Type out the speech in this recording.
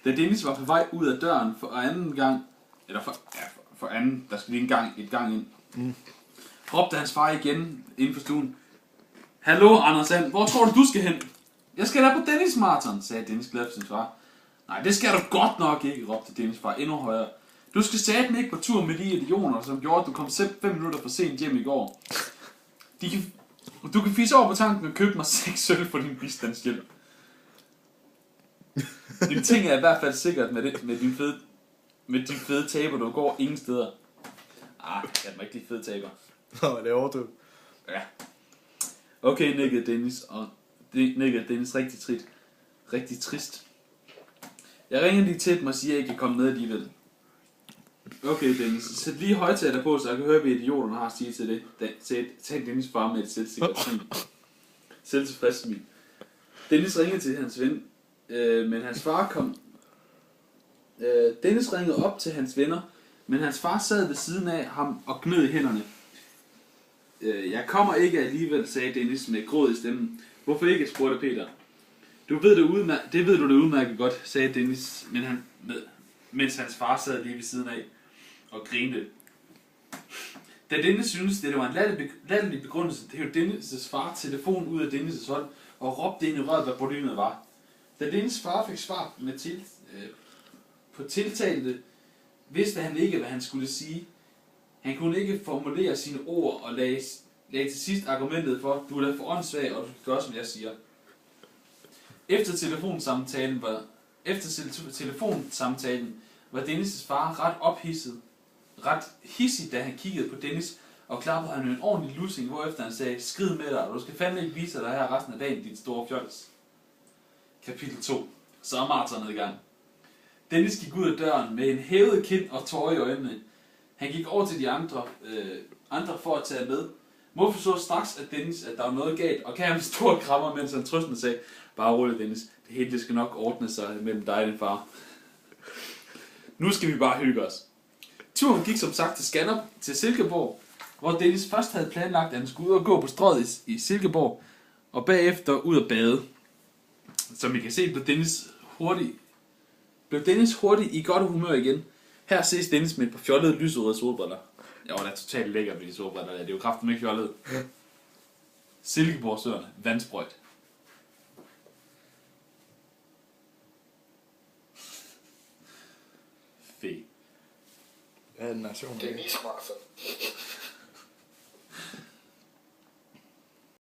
Da Dennis var på vej ud af døren for anden gang, for anden, der skal lige et gang ind, råbte hans far igen inden for stuen. Hallo, Anders And, hvor tror du skal hen? Jeg skal da på Dennis Marathon, sagde Dennis glad for sin far. Nej, det skal du godt nok ikke, råbte Dennis far endnu højere. Du skal satme ikke på tur med de idioter, som gjorde, at du kom 5 minutter for sent hjem i går. Du kan fisse over på tanken og købe mig 6 sølv for din bistandshjælp. Din ting er i hvert fald sikkert med din fede taber, du går ingen steder. Jeg er ikke de fede taber. Nå, det er overdrevet. Ja. Okay, nikkede Dennis rigtig trist. Jeg ringer lige til dem og siger, at jeg kan komme med alligevel. Okay, Dennis, sæt lige højtaler på, så jeg kan høre, hvad idioterne har at sige til det. Sagde Dennis far med et selvtilfreds smil. Dennis ringede til hans ven, men hans far kom. Dennis ringede op til hans venner, men hans far sad ved siden af ham og gnød i hænderne. Jeg kommer ikke alligevel, sagde Dennis med gråd i stemmen. Hvorfor ikke, spurgte Peter. Det ved du det udmærket godt, sagde Dennis, mens hans far sad lige ved siden af og grinede. Da Dennis syntes, det var en latterlig begrundelse, det hævde Dennis' far telefonen ud af Dennis' hånd og råbte ind i røret, hvad problemet var. Da Dennis' far fik svar på tiltalte, vidste han ikke, hvad han skulle sige. Han kunne ikke formulere sine ord og lagde til sidst argumentet for, du er da for åndssvag, og du kan gøre, som jeg siger. Efter telefonsamtalen var Dennis' far ret hissig, da han kiggede på Dennis og klappede ham en ordentlig lussing, hvorefter han sagde, skrid med dig, og du skal fandme ikke vise dig her resten af dagen, dit store fjols. Kapitel 2. Så er maratonet i gang. Dennis gik ud af døren med en hævet kind og tårer i øjnene. Han gik over til de andre for at tage med. Muffe så straks af Dennis, at der var noget galt, og gav ham en stor krammer, mens han trøstende sagde, bare rolig Dennis, det hele skal nok ordne sig mellem dig og din far. Nu skal vi bare hygge os. Turen gik som sagt til Silkeborg, hvor Dennis først havde planlagt, at han skulle ud og gå på strøget i Silkeborg, og bagefter ud at bade. Som I kan se, blev Dennis hurtigt i godt humør igen. Her ses Dennis med et par fjollede lyserøde solbriller. Jeg var da totalt lækker med de solbriller, det er jo kraftigt ikke fjollet. Silkeborgsøerne, vandsprøjt. Fæ. Ja, den er sjov. Dennis Marathon.